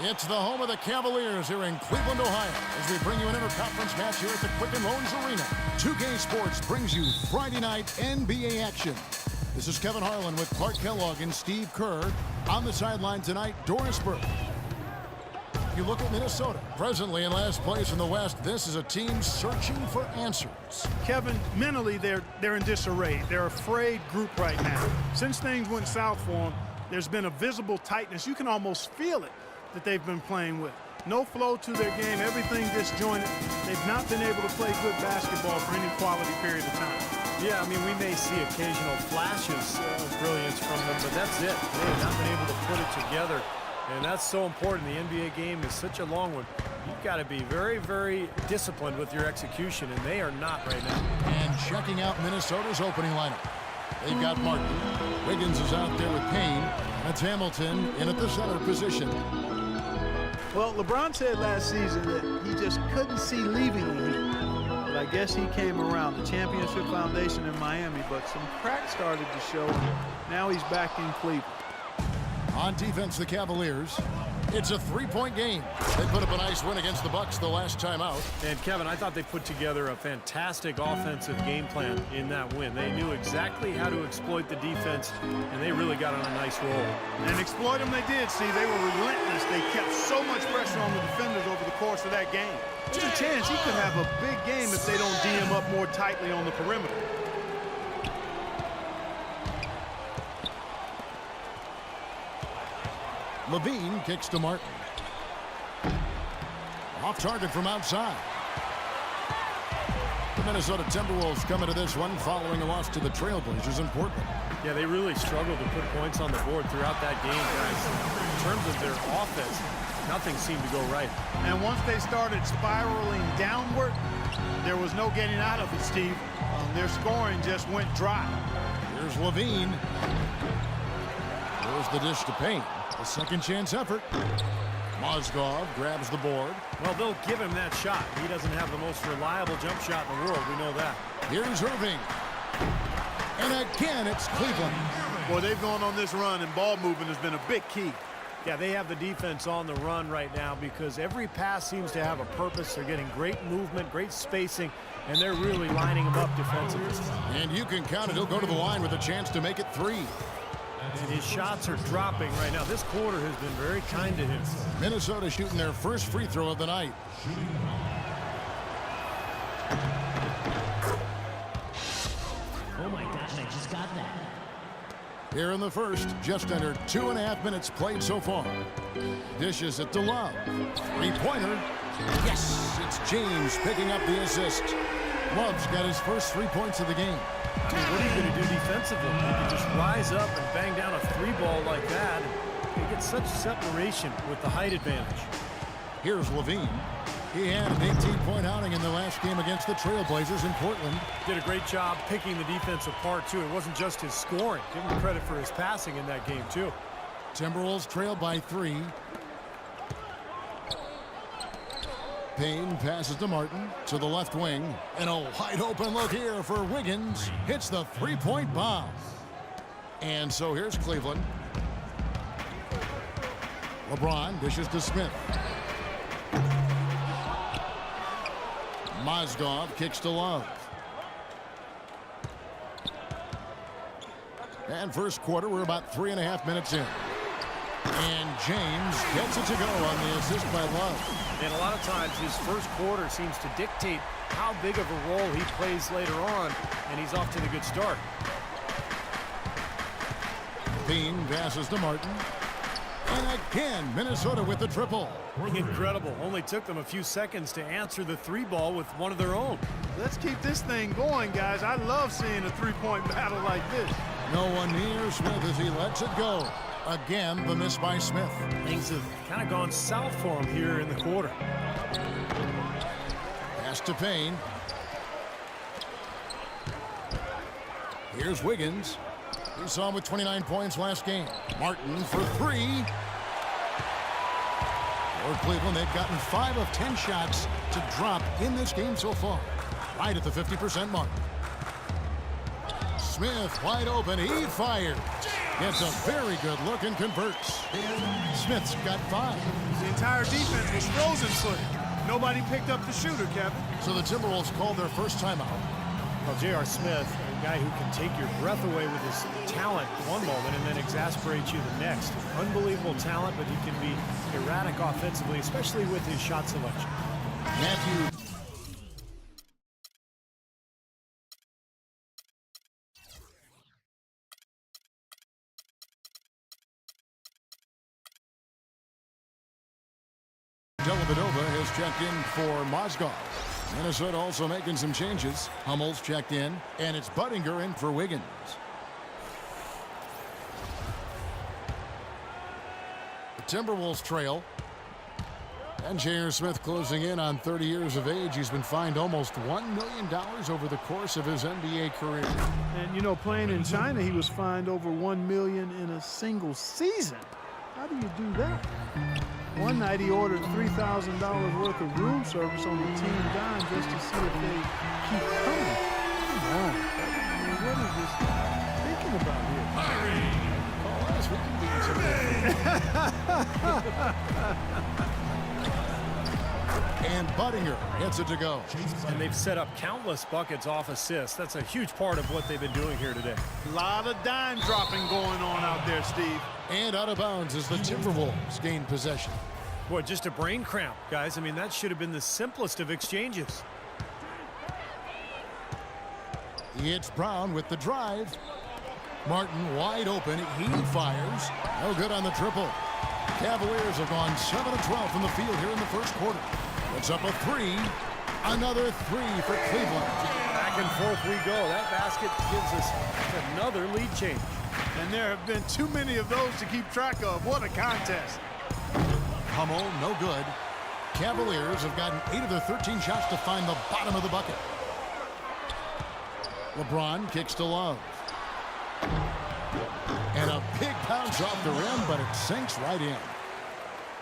It's the home of the Cavaliers here in Cleveland, Ohio, as we bring you an interconference match here at the Quicken Loans Arena. 2K Sports brings you Friday night NBA action. This is Kevin Harlan with Clark Kellogg and Steve Kerr. On the sideline tonight, Doris Burke. You look at Minnesota, presently in last place in the West. This is a team searching for answers. Kevin, mentally, they're in disarray. They're a frayed group right now. Since things went south for them, there's been a visible tightness. You can almost feel it that they've been playing with. No flow to their game, everything disjointed. They've not been able to play good basketball for any quality period of time. Yeah, I mean, we may see occasional flashes of brilliance from them, but that's it. They have not been able to put it together, and that's so important. The NBA game is such a long one. You've got to be very, very disciplined with your execution, and they are not right now. And checking out Minnesota's opening lineup. They've got Martin. Wiggins is out there with Payne. That's Hamilton in at the center position. Well, LeBron said last season that he just couldn't see leaving the Heat. But I guess he came around. The championship foundation in Miami, but some cracks started to show. Now he's back in Cleveland. On defense, the Cavaliers. It's a three-point game. They put up a nice win against the Bucks the last time out. And, Kevin, I thought they put together a fantastic offensive game plan in that win. They knew exactly how to exploit the defense, and they really got on a nice roll. And exploit them they did. See, they were relentless. They kept so much pressure on the defenders over the course of that game. There's a chance he could have a big game if they don't D him up more tightly on the perimeter. Levine kicks to Martin. Off target from outside. The Minnesota Timberwolves come into this one following a loss to the Trailblazers in Portland. Yeah, they really struggled to put points on the board throughout that game, guys. In terms of their offense, nothing seemed to go right. And once they started spiraling downward, there was no getting out of it, Steve. Their scoring just went dry. Here's Levine. There's the dish to Payne. A second chance effort. Mozgov grabs the board. Well, they'll give him that shot. He doesn't have the most reliable jump shot in the world. We know that. Here's Irving. And again, it's Cleveland. Boy, they've gone on this run, and ball movement has been a big key. Yeah, they have the defense on the run right now because every pass seems to have a purpose. They're getting great movement, great spacing, and they're really lining them up defensively. And you can count it. He'll go to the line with a chance to make it three. And his shots are dropping right now. This quarter has been very kind to him. Minnesota shooting their first free throw of the night. Oh my gosh, I just got that. Here in the first, just under 2.5 minutes played so far. Dishes it to Love. Three-pointer. Yes, it's James picking up the assist. Love's got his first 3 points of the game. I mean, what are you going to do defensively? You can just rise up and bang down a three ball like that. You get such separation with the height advantage. Here's Levine. He had an 18-point outing in the last game against the Trailblazers in Portland. Did a great job picking the defense apart, too. It wasn't just his scoring. Give him credit for his passing in that game, too. Timberwolves trail by 3. Payne passes to Martin to the left wing. And a wide open look here for Wiggins. Hits the three-point bomb. And so here's Cleveland. LeBron dishes to Smith. Mozgov kicks to Love. And first quarter, we're about 3.5 minutes in. And James gets it to go on the assist by Love. And a lot of times his first quarter seems to dictate how big of a role he plays later on, and he's off to the good start. Payne passes to Martin. And again, Minnesota with the triple. Incredible. Only took them a few seconds to answer the three ball with one of their own. Let's keep this thing going, guys. I love seeing a three-point battle like this. No one near Smith as he lets it go. Again, the miss by Smith. Things have kind of gone south for him here in the quarter. Pass to Payne. Here's Wiggins. We saw him with 29 points last game. Martin for 3. For Cleveland, they've gotten 5 of 10 shots to drop in this game so far. Right at the 50% mark. Smith wide open. He fired. Gets a very good look and converts. Smith's got 5. The entire defense was frozen-footed. Nobody picked up the shooter, Kevin. So the Timberwolves called their first timeout. Well, J.R. Smith, a guy who can take your breath away with his talent one moment and then exasperate you the next. Unbelievable talent, but he can be erratic offensively, especially with his shot selection. Matthew. Dellavedova has checked in for Mozgov. Minnesota also making some changes. Hummel's checked in, and it's Budinger in for Wiggins. The Timberwolves trail. And J.R. Smith closing in on 30 years of age. He's been fined almost $1 million over the course of his NBA career. And, you know, playing in China, he was fined over $1 million in a single season. How do you do that? One night he ordered $3,000 worth of room service on the team dime just to see if they keep coming. Come on. I mean, what is this thinking about here? Oh, that's what And Budinger gets it to go. And they've set up countless buckets off assists. That's a huge part of what they've been doing here today. A lot of dime dropping going on out there, Steve. And out of bounds as the Timberwolves gain possession. Boy, just a brain cramp, guys. I mean, that should have been the simplest of exchanges. It's Brown with the drive. Martin wide open. He fires. No good on the triple. Cavaliers have gone 7 of 12 from the field here in the first quarter. It's up a 3. Another 3 for Cleveland. Back and forth we go. That basket gives us another lead change. And there have been too many of those to keep track of. What a contest. Hummel, no good. Cavaliers have gotten 8 of their 13 shots to find the bottom of the bucket. LeBron kicks to Love. And a big bounce off the rim, but it sinks right in.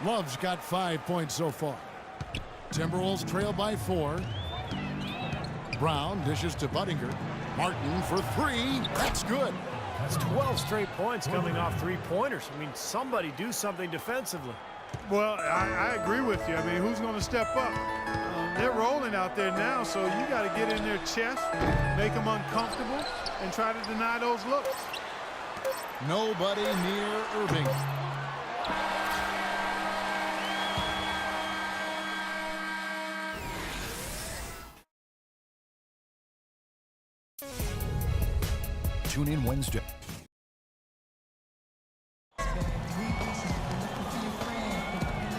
Love's got 5 points so far. Timberwolves trail by 4. Brown dishes to Budinger. Martin for 3. That's good. That's 12 straight points coming off three-pointers. I mean, somebody do something defensively. Well, I agree with you. I mean, who's going to step up? They're rolling out there now, so you got to get in their chest, make them uncomfortable, and try to deny those looks. Nobody near Irving. Tune in Wednesday.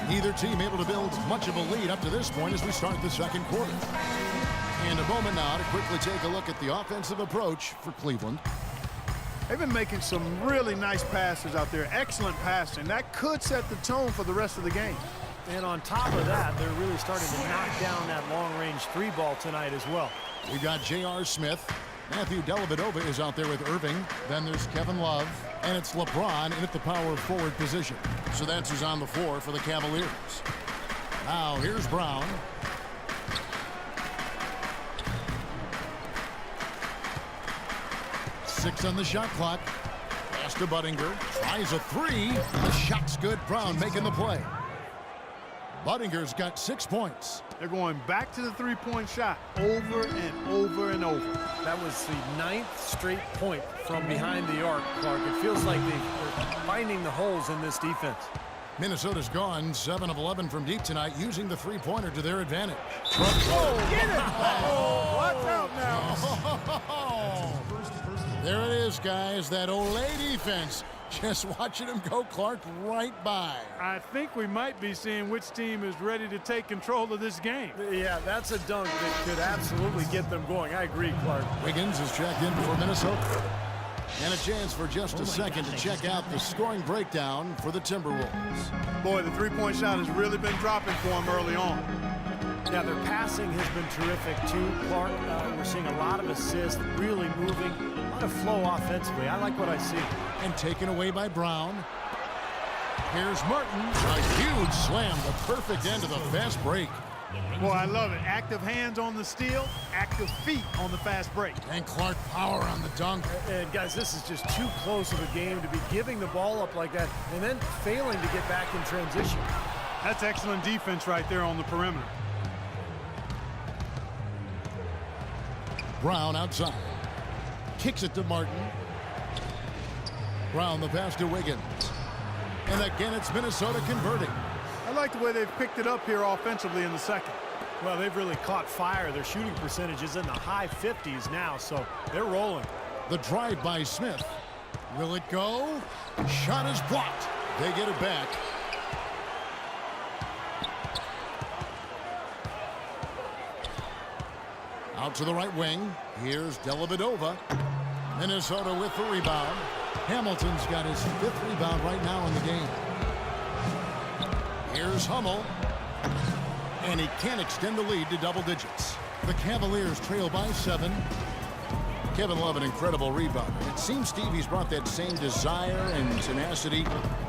Neither team able to build much of a lead up to this point as we start the second quarter. And a moment now to quickly take a look at the offensive approach for Cleveland. They've been making some really nice passes out there. Excellent passing. That could set the tone for the rest of the game. And on top of that, they're really starting to knock down that long-range 3-ball tonight as well. We've got J.R. Smith. Matthew Dellavedova is out there with Irving. Then there's Kevin Love. And it's LeBron in at the power forward position. So that's who's on the floor for the Cavaliers. Now here's Brown. Six on the shot clock. Pass to Budinger. Tries a 3. The shot's good. Brown making the play. Budinger's got 6 points. They're going back to the three-point shot over and over and over. That was the 9th straight point from behind the arc, Clark. It feels like they're finding the holes in this defense. Minnesota's gone 7 of 11 from deep tonight, using the three-pointer to their advantage. Oh, get it! Oh, watch out now. There it is, guys. That Olay defense. Just watching him go, Clark, right by. I think we might be seeing which team is ready to take control of this game. Yeah, that's a dunk that could absolutely get them going. I agree, Clark. Wiggins is checked in for Minnesota. And a chance for just a second to check out the scoring breakdown for the Timberwolves. Boy, the three-point shot has really been dropping for them early on. Yeah, their passing has been terrific, too, Clark. We're seeing a lot of assists, really moving, a lot of flow offensively. I like what I see. And taken away by Brown. Here's Martin. A huge slam, the perfect end of the fast break. Boy, I love it. Active hands on the steal, active feet on the fast break. And Clark power on the dunk. And guys, this is just too close of a game to be giving the ball up like that and then failing to get back in transition. That's excellent defense right there on the perimeter. Brown outside. Kicks it to Martin. Brown the pass to Wiggins. And again, it's Minnesota converting. I like the way they've picked it up here offensively in the second. Well, they've really caught fire. Their shooting percentage is in the high 50s now, so they're rolling. The drive by Smith. Will it go? Shot is blocked. They get it back. Out to the right wing. Here's Dellavedova. Minnesota with the rebound. Hamilton's got his 5th rebound right now in the game. Here's Hummel. And he can't extend the lead to double digits. The Cavaliers trail by 7. Kevin Love, an incredible rebounder. It seems Stevie's brought that same desire and tenacity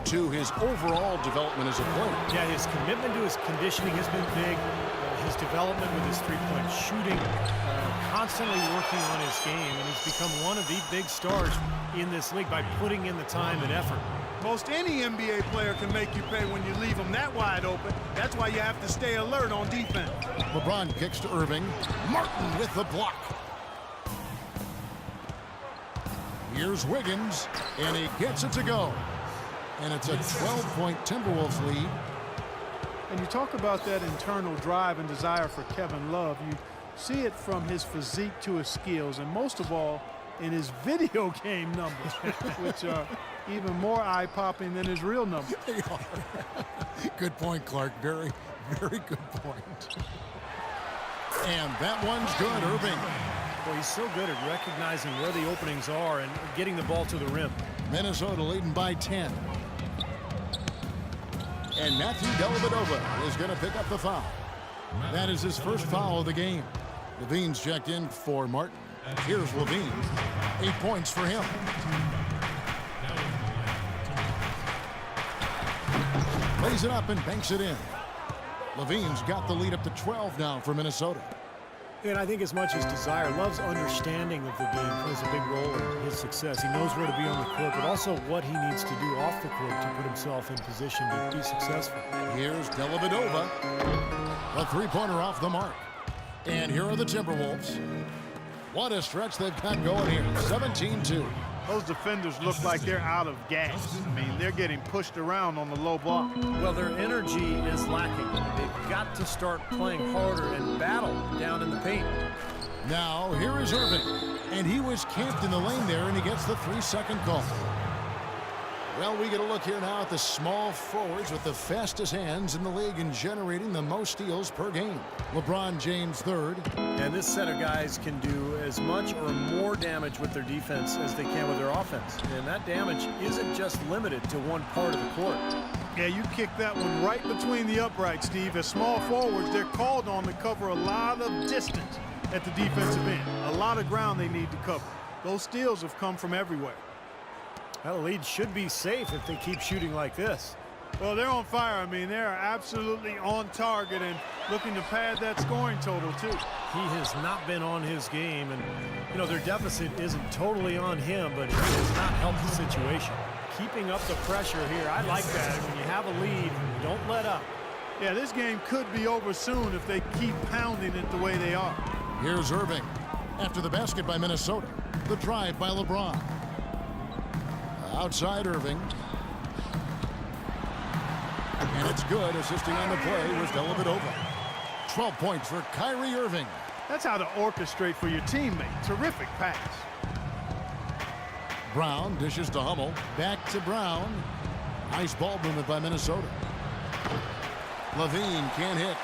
to his overall development as a player. Yeah, his commitment to his conditioning has been big. His development with his three-point shooting, constantly working on his game, and he's become one of the big stars in this league by putting in the time and effort. Most any NBA player can make you pay when you leave them that wide open. That's why you have to stay alert on defense. LeBron kicks to Irving. Martin with the block. Here's Wiggins, and he gets it to go. And it's a 12-point Timberwolves lead. And you talk about that internal drive and desire for Kevin Love. You see it from his physique to his skills, and most of all, in his video game numbers, which are even more eye-popping than his real numbers. They are. Good point, Clark. Very, very good point. And that one's good, Irving. Well, he's so good at recognizing where the openings are and getting the ball to the rim. Minnesota leading by 10. And Matthew Dellavedova is going to pick up the foul. That is his first foul of the game. Levine's checked in for Martin. Here's Levine. 8 points for him. Plays it up and banks it in. Levine's got the lead up to 12 now for Minnesota. And I think as much as desire, Love's understanding of the game plays a big role in his success. He knows where to be on the court, but also what he needs to do off the court to put himself in position to be successful. Here's Dellavedova. A three-pointer off the mark. And here are the Timberwolves. What a stretch they've got going here. 17-2. Those defenders look like they're out of gas. I mean, they're getting pushed around on the low block. Well, their energy is lacking. They've got to start playing harder and battle down in the paint. Now, here is Irving. And he was camped in the lane there, and he gets the 3-second call. Well, we get a look here now at the small forwards with the fastest hands in the league and generating the most steals per game. LeBron James third. And this set of guys can do as much or more damage with their defense as they can with their offense. And that damage isn't just limited to one part of the court. Yeah, you kick that one right between the uprights, Steve. As small forwards, they're called on to cover a lot of distance at the defensive end. A lot of ground they need to cover. Those steals have come from everywhere. Well, the lead should be safe if they keep shooting like this. Well, they're on fire. I mean, they are absolutely on target and looking to pad that scoring total, too. He has not been on his game, and, you know, their deficit isn't totally on him, but it has not helped the situation. Keeping up the pressure here, I like that. When you have a lead, don't let up. Yeah, this game could be over soon if they keep pounding it the way they are. Here's Irving. After the basket by Minnesota. The drive by LeBron. Outside Irving. And it's good. Assisting on the play was Dellavedova. 12 points for Kyrie Irving. That's how to orchestrate for your teammate. Terrific pass. Brown dishes to Hummel. Back to Brown. Nice ball movement by Minnesota. Levine can't hit.